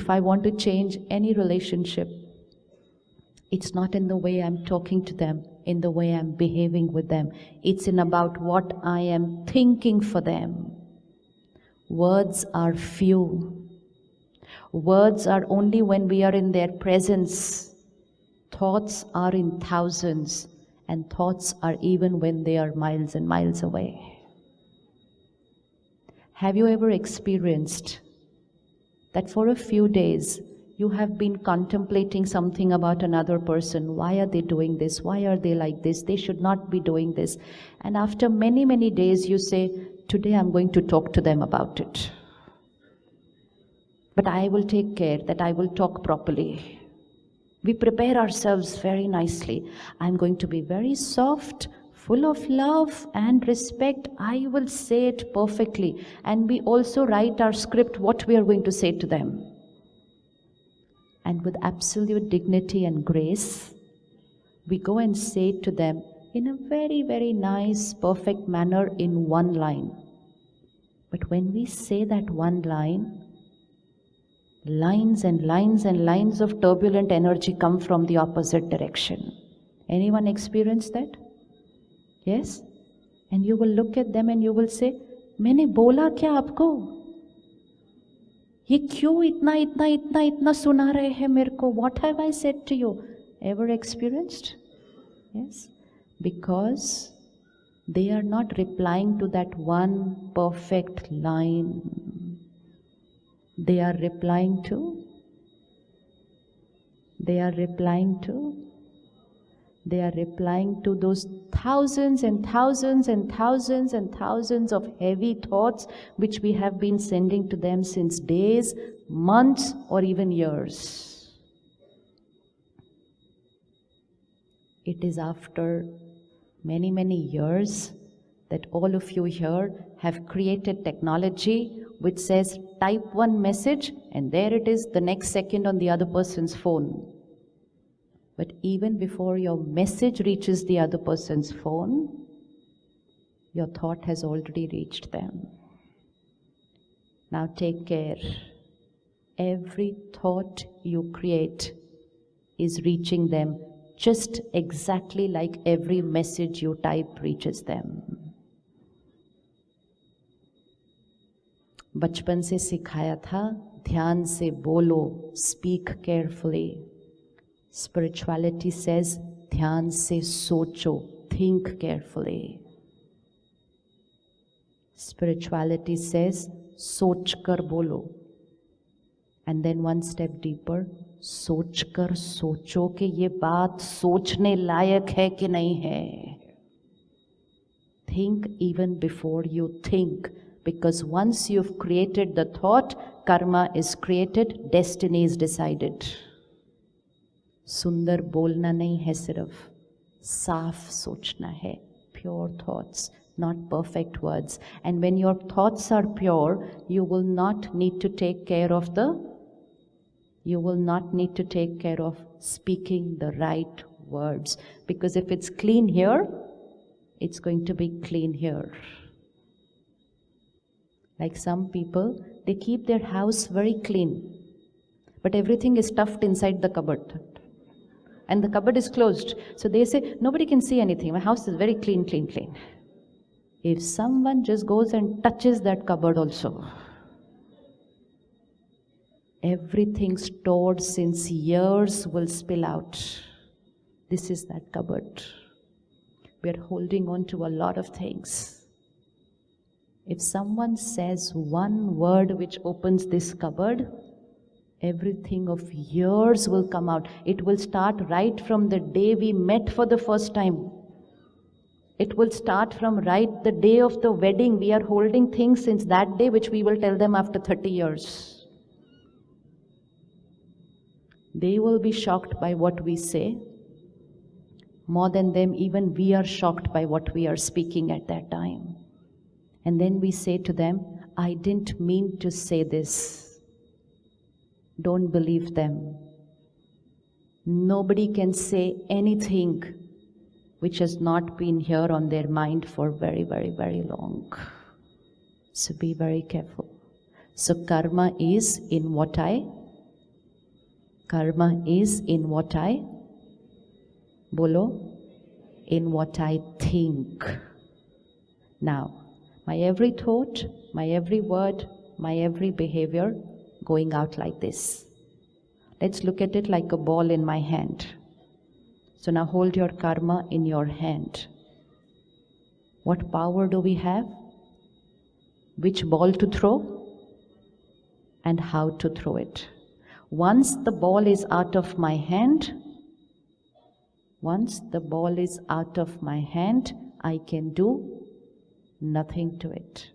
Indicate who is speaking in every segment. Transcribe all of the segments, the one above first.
Speaker 1: If I want to change any relationship, it's not in the way I'm talking to them, in the way I'm behaving with them. It's in about what I am thinking for them. Words are few. Words are only when we are in their presence. Thoughts are in thousands, and thoughts are even when they are miles and miles away. Have you ever experienced that for a few days you have been contemplating something about another person? Why are they doing this? Why are they like this? They should not be doing this. And after many, many days you say, today I'm going to talk to them about it. But I will take care that I will talk properly. We prepare ourselves very nicely. I'm going to be very soft, full of love and respect. I will say it perfectly. And we also write our script, what we are going to say to them. And with absolute dignity and grace, we go and say it to them in a very, very nice, perfect manner in one line. But when we say that one line, lines and lines and lines of turbulent energy come from the opposite direction. Anyone experienced that? Yes? And you will look at them and you will say, मैंने बोला क्या आपको? ये क्यों इतना इतना इतना इतना सुना रहे हैं मेरे को? What have I said to you? Ever experienced? Yes? Because they are not replying to that one perfect line. They are replying to those thousands and thousands and thousands and thousands of heavy thoughts which we have been sending to them since days, months, or even years. It is after many, many years that all of you here have created technology which says type one message and there it is the next second on the other person's phone. But even before your message reaches the other person's phone, your thought has already reached them. Now take care. Every thought you create is reaching them just exactly like every message you type reaches them. बचपन से सिखाया था, ध्यान से बोलो, speak carefully. Spirituality says, ध्यान से सोचो, think carefully. Spirituality says, सोच कर बोलो. And then one step deeper, सोच कर सोचो कि ये बात सोचने लायक है कि नहीं है. Think even before you think. Because once you've created the thought, karma is created, destiny is decided. सुंदर बोलना नहीं है सिर्फ, साफ सोचना है, pure thoughts, not perfect words. And when your thoughts are pure, you will not need to take care of speaking the right words. Because if it's clean here, it's going to be clean here. Like some people, they keep their house very clean, but everything is stuffed inside the cupboard. And the cupboard is closed. So they say, nobody can see anything. My house is very clean, clean, clean. If someone just goes and touches that cupboard also, everything stored since years will spill out. This is that cupboard. We are holding on to a lot of things. If someone says one word which opens this cupboard, everything of years will come out. It will start right from the day we met for the first time. It will start from right the day of the wedding. We are holding things since that day which we will tell them after 30 years. They will be shocked by what we say. More than them, even we are shocked by what we are speaking at that time. And then we say to them, I didn't mean to say this. Don't believe them. Nobody can say anything which has not been here on their mind for very, very, very long. So be very careful. So karma is in what I Karma is in what I, bolo, in what I think. Now, my every thought, my every word, my every behavior going out like this. Let's look at it like a ball in my hand. So now hold your karma in your hand. What power do we have? Which ball to throw? And how to throw it. Once the ball is out of my hand, I can do nothing to it.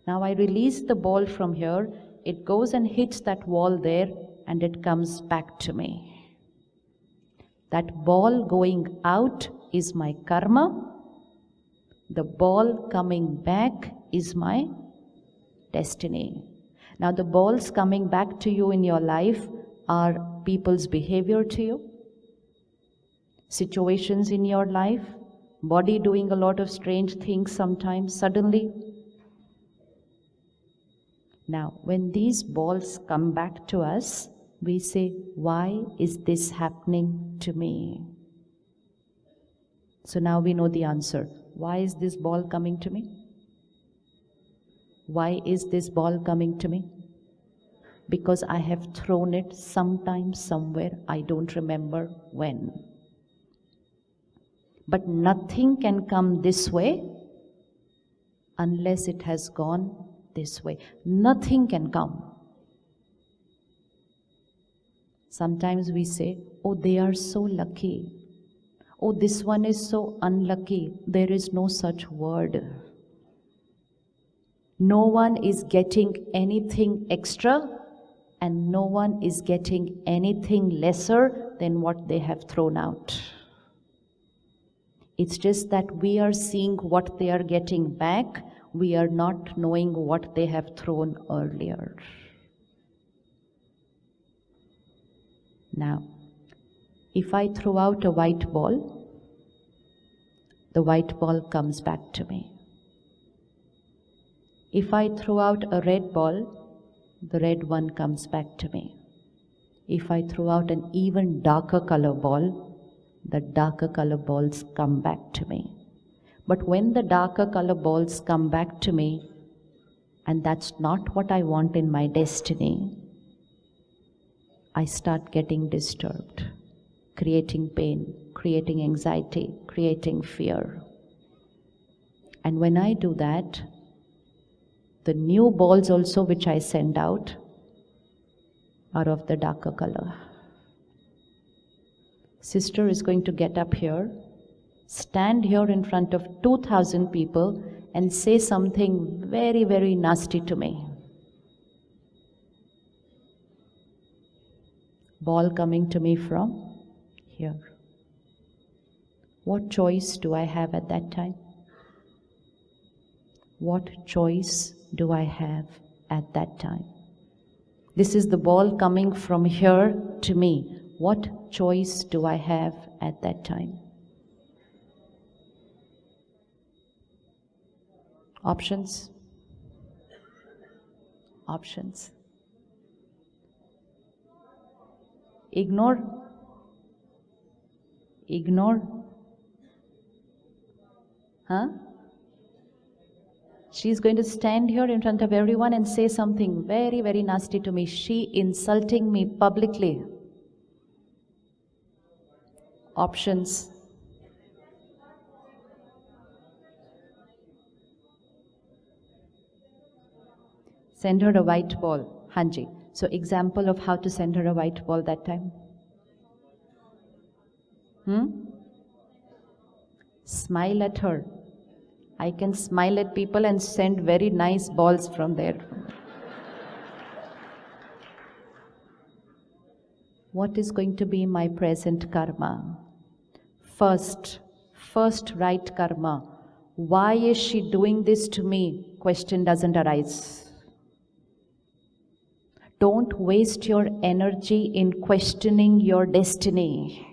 Speaker 1: Now I release the ball from here, it goes and hits that wall there, and it comes back to me. That ball going out is my karma. The ball coming back is my destiny. Now the balls coming back to you in your life are people's behavior to you, situations in your life, body doing a lot of strange things sometimes, suddenly. Now, when these balls come back to us, we say, why is this happening to me? So now we know the answer. Why is this ball coming to me? Why is this ball coming to me? Because I have thrown it sometime, somewhere, I don't remember when. But nothing can come this way unless it has gone this way. Nothing can come. Sometimes we say, oh, they are so lucky. Oh, this one is so unlucky. There is no such word. No one is getting anything extra, and no one is getting anything lesser than what they have thrown out. It's just that we are seeing what they are getting back. We are not knowing what they have thrown earlier. Now, if I throw out a white ball, the white ball comes back to me. If I throw out a red ball, the red one comes back to me. If I throw out an even darker color ball, the darker color balls come back to me. But when the darker color balls come back to me, and that's not what I want in my destiny, I start getting disturbed, creating pain, creating anxiety, creating fear. And when I do that, the new balls also which I send out are of the darker color. Sister is going to get up here, stand here in front of 2,000 people and say something very, very nasty to me. Ball coming to me from here. What choice do I have at that time? What choice do I have at that time? This is the ball coming from here to me. What choice do I have at that time? Options? Options. Ignore? Ignore? Huh? She's going to stand here in front of everyone and say something very, very nasty to me. She insulting me publicly. Options. Send her a white ball. Hanji. So example of how to send her a white ball that time. Smile at her. I can smile at people and send very nice balls from there. What is going to be my present karma? First right karma. Why is she doing this to me? Question doesn't arise. Don't waste your energy in questioning your destiny.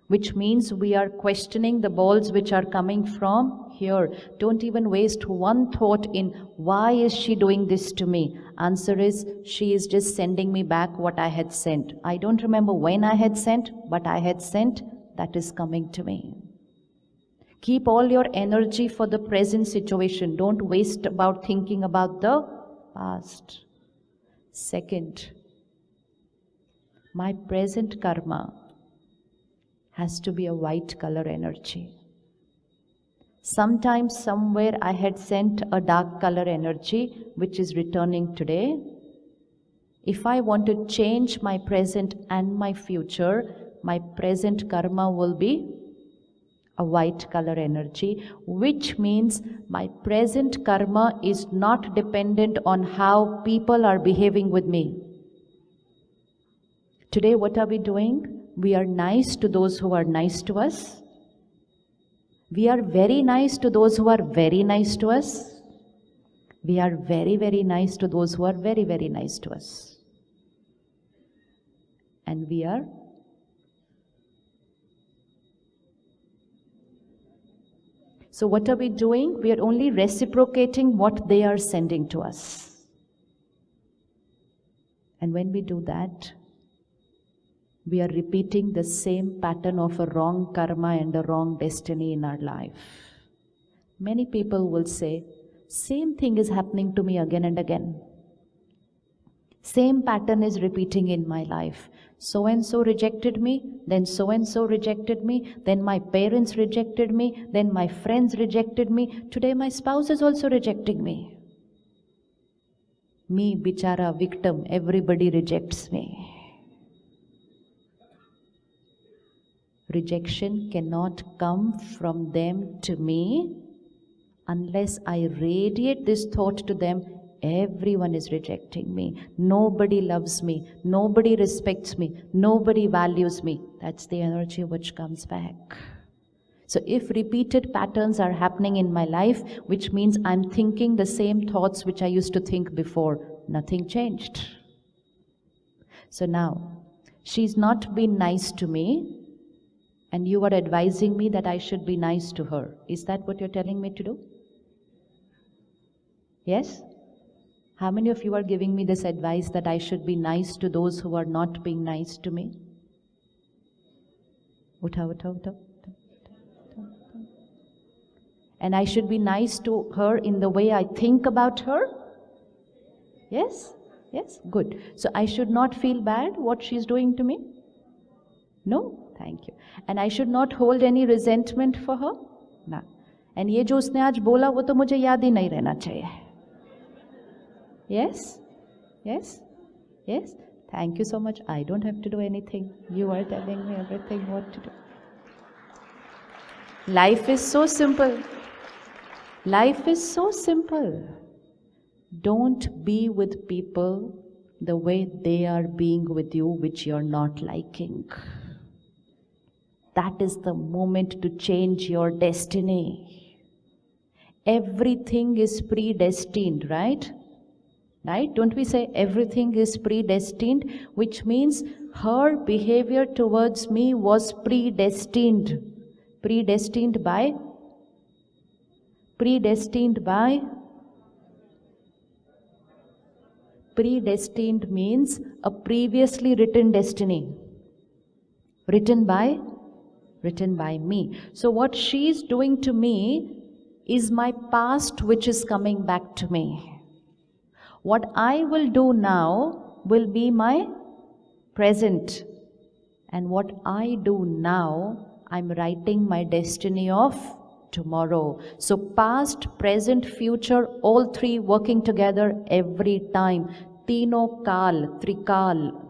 Speaker 1: which means we are questioning the balls which are coming from here. Don't even waste one thought in why is she doing this to me. Answer is she is just sending me back what I had sent. I don't remember when I had sent, but I had sent, that is coming to me. Keep all your energy for the present situation. Don't waste about thinking about the past. Second, my present karma has to be a white color energy. Sometimes, somewhere I had sent a dark color energy which is returning today. If I want to change my present and my future, my present karma will be a white color energy, which means my present karma is not dependent on how people are behaving with me. Today, what are we doing? We are nice to those who are nice to us. We are very nice to those who are very nice to us. We are very, very nice to those who are very, very nice to us. And we are so what are we doing? We are only reciprocating what they are sending to us. And when we do that, we are repeating the same pattern of a wrong karma and a wrong destiny in our life. Many people will say, same thing is happening to me again and again. Same pattern is repeating in my life. So and so rejected me, then so and so rejected me, then my parents rejected me, then my friends rejected me. Today my spouse is also rejecting me. Me, bichara, victim, everybody rejects me. Rejection cannot come from them to me unless I radiate this thought to them. Everyone is rejecting me. Nobody loves me. Nobody respects me. Nobody values me. That's the energy which comes back. So if repeated patterns are happening in my life, which means I'm thinking the same thoughts which I used to think before, nothing changed. So now, she's not been nice to me, and you are advising me that I should be nice to her. Is that what you're telling me to do? Yes? How many of you are giving me this advice that I should be nice to those who are not being nice to me? Utha, utha, utha. And I should be nice to her in the way I think about her? Yes? Yes? Good. So I should not feel bad what she's doing to me? No? Thank you. And I should not hold any resentment for her? No. And ये जो उसने आज बोला वो तो मुझे याद ही नहीं रहना चाहिए. Yes? Yes? Yes? Thank you so much. I don't have to do anything. You are telling me everything what to do. Life is so simple. Life is so simple. Don't be with people the way they are being with you, which you're not liking. That is the moment to change your destiny. Everything is predestined, right? Right? Don't we say everything is predestined? Which means her behavior towards me was predestined. Predestined by? Predestined by? Predestined means a previously written destiny. Written by? Written by me. So what she's doing to me is my past which is coming back to me. What I will do now will be my present. And what I do now, I'm writing my destiny of tomorrow. So past, present, future, all three working together every time. Tino kal, trikal.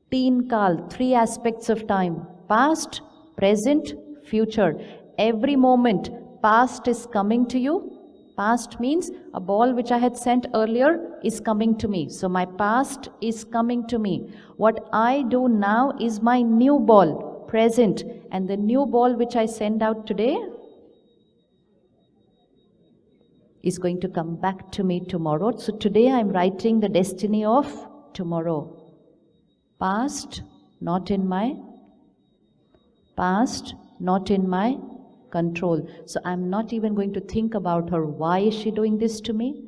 Speaker 1: Teen kal, three aspects of time. Past, present, future. Every moment, past is coming to you. Past means a ball which I had sent earlier is coming to me. So my past is coming to me. What I do now is my new ball, present. And the new ball which I send out today is going to come back to me tomorrow. So today I'm writing the destiny of tomorrow. Past, not in my Past, not in my control. So I'm not even going to think about her. Why is she doing this to me?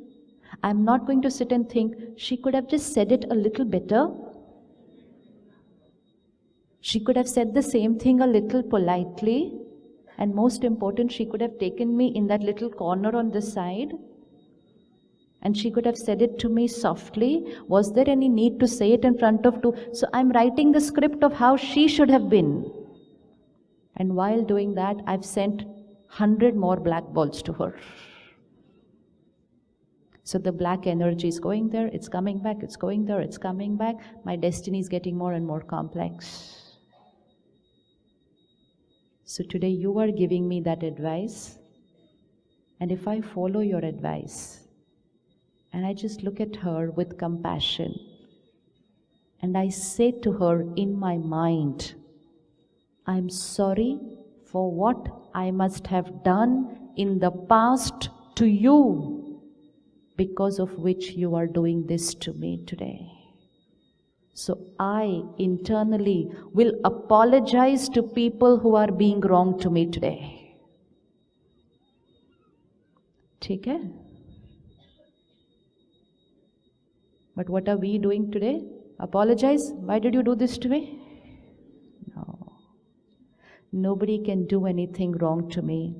Speaker 1: I'm not going to sit and think, she could have just said it a little better. She could have said the same thing a little politely. And most important, she could have taken me in that little corner on the side. And she could have said it to me softly. Was there any need to say it in front of two? So I'm writing the script of how she should have been. And while doing that, I've sent 100 more black balls to her. So the black energy is going there, it's coming back, it's going there, it's coming back. My destiny is getting more and more complex. So today you are giving me that advice. And if I follow your advice, and I just look at her with compassion, and I say to her in my mind, I'm sorry for what I must have done in the past to you, because of which you are doing this to me today. So I internally will apologize to people who are being wrong to me today. ठीक है? But what are we doing today? Apologize? Why did you do this to me? No. Nobody can do anything wrong to me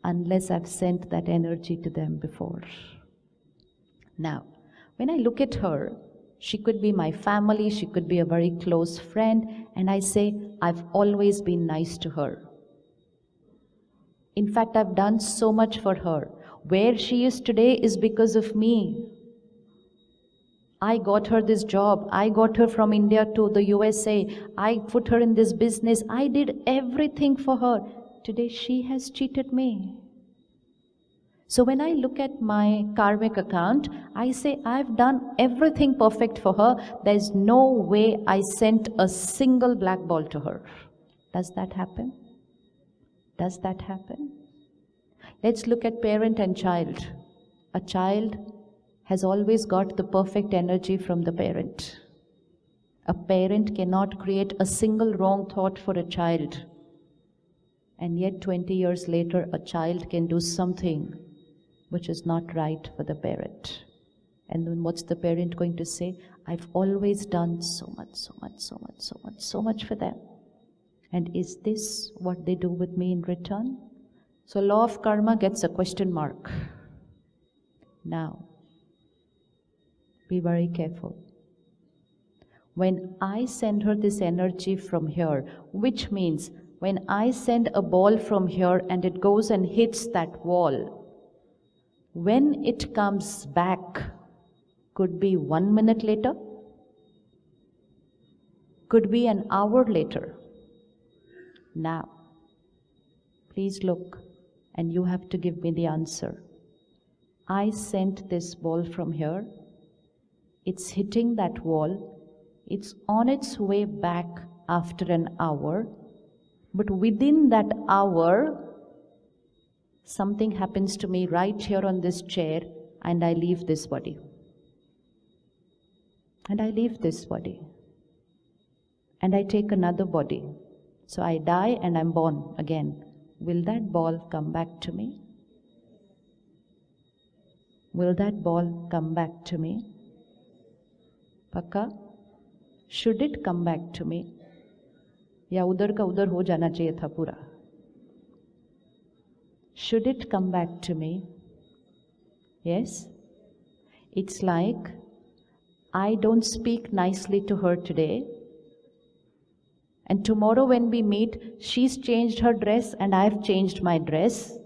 Speaker 1: unless I've sent that energy to them before. Now, when I look at her, she could be my family, she could be a very close friend, and I say, I've always been nice to her. In fact, I've done so much for her. Where she is today is because of me. I got her this job. I got her from India to the USA. I put her in this business. I did everything for her. Today she has cheated me. So when I look at my karmic account, I say I've done everything perfect for her. There's no way I sent a single black ball to her. Does that happen? Does that happen? Let's look at parent and child. A child has always got the perfect energy from the parent. A parent cannot create a single wrong thought for a child. And yet 20 years later, a child can do something which is not right for the parent. And then what's the parent going to say? I've always done so much for them. And is this what they do with me in return? So law of karma gets a question mark. Now, be very careful. When I send her this energy from here, which means when I send a ball from here and it goes and hits that wall, when it comes back, could be 1 minute later, could be an hour later. Now, please look, and you have to give me the answer. I sent this ball from here. It's hitting that wall. It's on its way back after an hour. But within that hour, something happens to me right here on this chair, and I leave this body. And I leave this body. And I take another body. So I die and I'm born again. Will that ball come back to me? Will that ball come back to me? Pakka? Should it come back to me? या उधर का उधर हो जाना चाहिए था पूरा? Should it come back to me? Yes? It's like I don't speak nicely to her today, and tomorrow when we meet, she's changed her dress and I've changed my dress.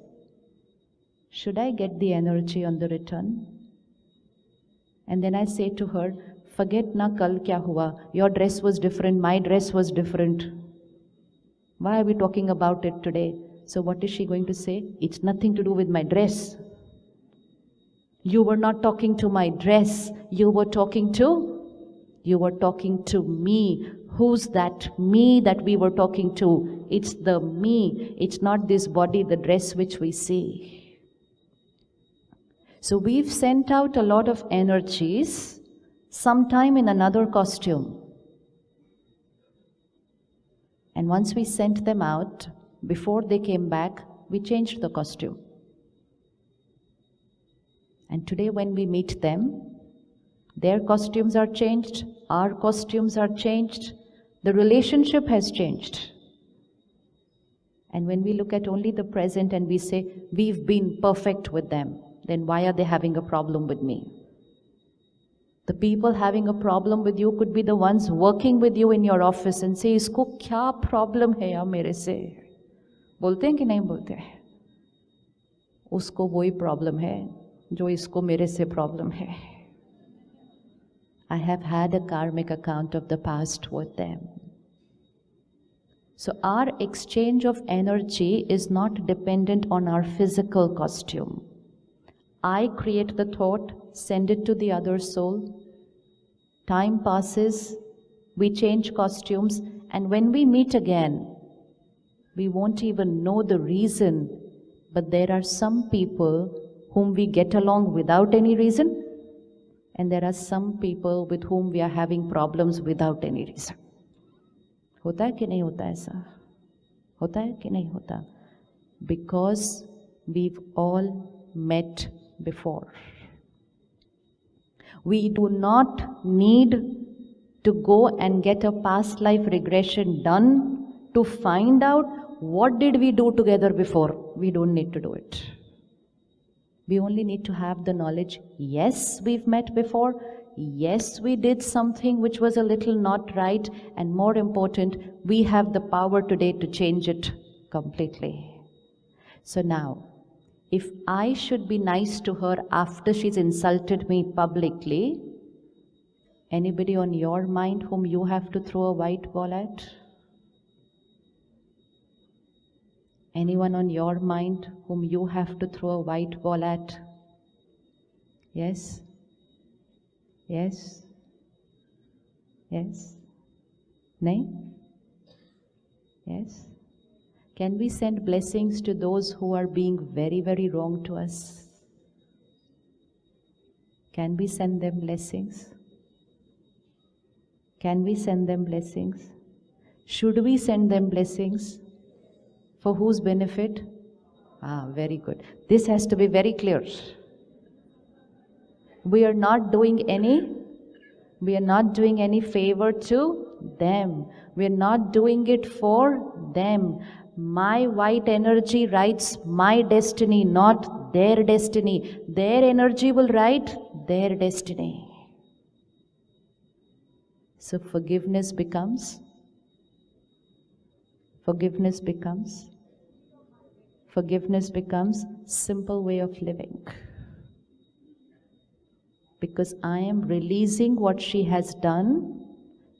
Speaker 1: Should I get the energy on the return? And then I say to her, forget na kal kya hua. Your dress was different, my dress was different. Why are we talking about it today? So what is she going to say? It's nothing to do with my dress. You were not talking to my dress. You were talking to me. Who's that me that we were talking to? It's the me. It's not this body, the dress which we see. So we've sent out a lot of energies, sometime in another costume. And once we sent them out, before they came back, we changed the costume. And today when we meet them, their costumes are changed, our costumes are changed, the relationship has changed. And when we look at only the present and we say, we've been perfect with them, then why are they having a problem with me? The people having a problem with you could be the ones working with you in your office and say, isko kya problem hai ya mere se? बोलते हैं कि नहीं बोलते हैं? उसको वही problem है जो इसको मेरे से प्रॉब्लम है. I have had a karmic account of the past with them. So our exchange of energy is not dependent on our physical costume. I create the thought, send it to the other soul. Time passes, we change costumes, and when we meet again, we won't even know the reason, but there are some people whom we get along without any reason, and there are some people with whom we are having problems without any reason. होता है कि नहीं होता ऐसा? होता है कि नहीं होता? Because we've all met before. We do not need to go and get a past life regression done to find out what did we do together before. We don't need to do it. We only need to have the knowledge, yes, we've met before, yes, we did something which was a little not right, and more important, we have the power today to change it completely. So now, if I should be nice to her after she's insulted me publicly, anybody on your mind whom you have to throw a white ball at? Anyone on your mind whom you have to throw a white ball at? Yes? Yes? Yes? Nahin? Yes? Can we send blessings to those who are being very, very wrong to us? Can we send them blessings? Can we send them blessings? Should we send them blessings? For whose benefit? Very good. This has to be very clear. We are not doing any favor to them. We are not doing it for them. My white energy writes my destiny, not their destiny. Their energy will write their destiny. So forgiveness becomes simple way of living. Because I am releasing what she has done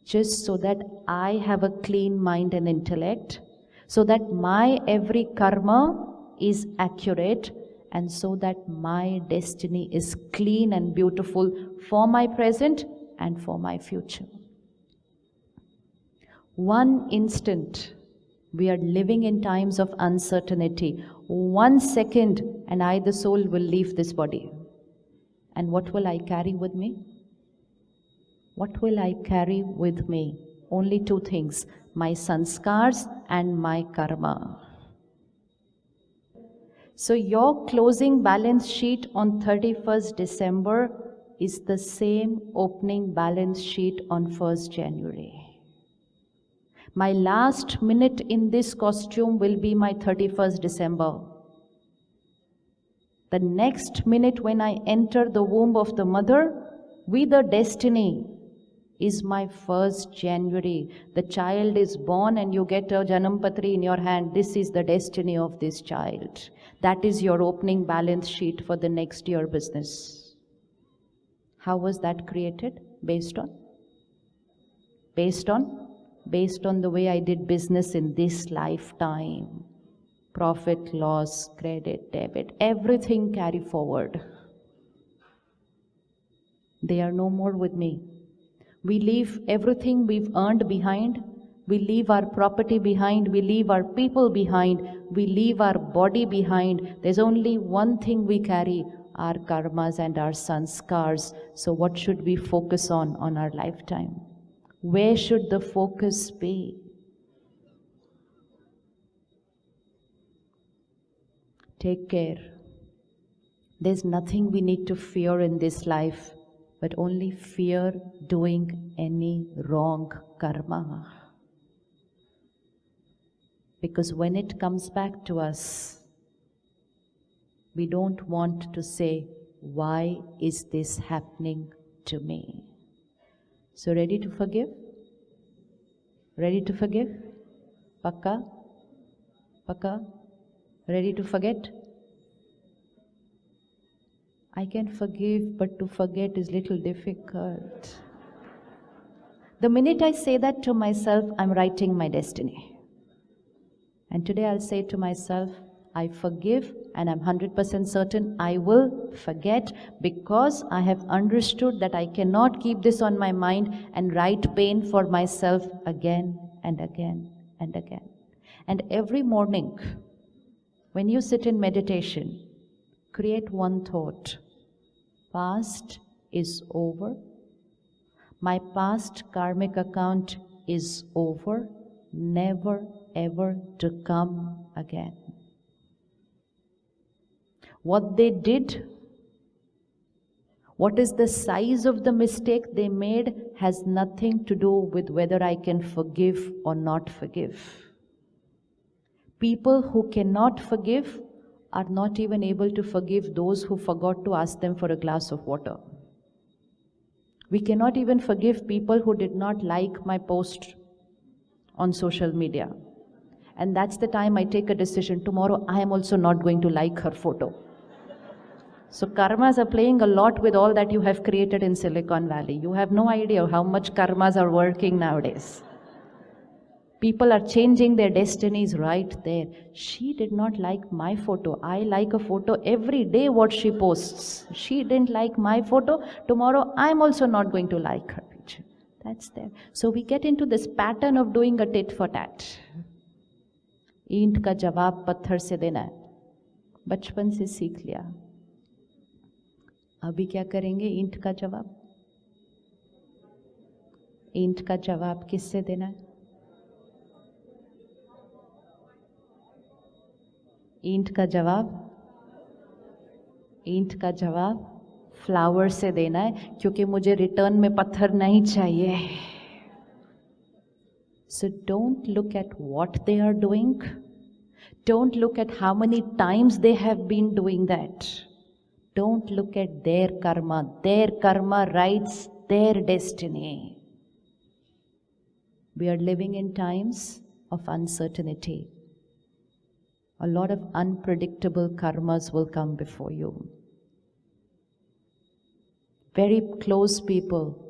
Speaker 1: just so that I have a clean mind and intellect, so that my every karma is accurate, and so that my destiny is clean and beautiful for my present and for my future. One instant, we are living in times of uncertainty. 1 second and I, the soul, will leave this body. And what will I carry with me? What will I carry with me? Only two things, my sanskars and my karma. So your closing balance sheet on 31st December is the same opening balance sheet on 1st January. My last minute in this costume will be my 31st December. The next minute when I enter the womb of the mother with a destiny is my 1st January. The child is born and you get a Janampatri in your hand. This is the destiny of this child. That is your opening balance sheet for the next year business. How was that created? Based on the way I did business in this lifetime. Profit, loss, credit, debit, everything carry forward. They are no more with me. We leave everything we've earned behind. We leave our property behind. We leave our people behind. We leave our body behind. There's only one thing we carry, our karmas and our sanskars. So what should we focus on our lifetime? Where should the focus be? Take care. There's nothing we need to fear in this life, but only fear doing any wrong karma. Because when it comes back to us, we don't want to say, why is this happening to me? So ready to forgive? Ready to forgive? Pakka? Pakka? Ready to forget? I can forgive, but to forget is little difficult. The minute I say that to myself, I'm writing my destiny. And today I'll say to myself, I forgive, and I'm 100% certain I will forget, because I have understood that I cannot keep this on my mind and write pain for myself again and again and again. And every morning, when you sit in meditation, create one thought. Past is over. My past karmic account is over, never ever to come again. What they did, what is the size of the mistake they made, has nothing to do with whether I can forgive or not forgive. People who cannot forgive are not even able to forgive those who forgot to ask them for a glass of water. We cannot even forgive people who did not like my post on social media. And that's the time I take a decision. Tomorrow I am also not going to like her photo. So karmas are playing a lot with all that you have created in Silicon Valley. You have no idea how much karmas are working nowadays. People are changing their destinies right there. She did not like my photo. I like a photo every day what she posts. She didn't like my photo. Tomorrow I'm also not going to like her picture. That's there. So we get into this pattern of doing a tit for tat. ईंट का जवाब पत्थर से देना है, बचपन से सीख लिया. अभी क्या करेंगे? ईंट का जवाब. ईंट का जवाब किससे देना है? ईंट का जवाब फ्लावर से देना है, क्योंकि मुझे रिटर्न में पत्थर नहीं चाहिए. So don't look at what they are doing. Don't look at how many times they have been doing that. Don't look at their karma. Their karma writes their destiny. We are living in times of uncertainty. A lot of unpredictable karmas will come before you. Very close people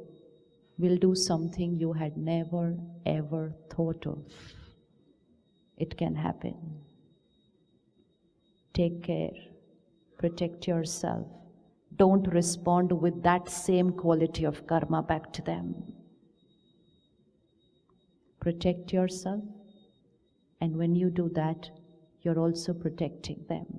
Speaker 1: will do something you had never ever thought of. It can happen. Take care. Protect yourself. Don't respond with that same quality of karma back to them. Protect yourself, and when you do that, you're also protecting them.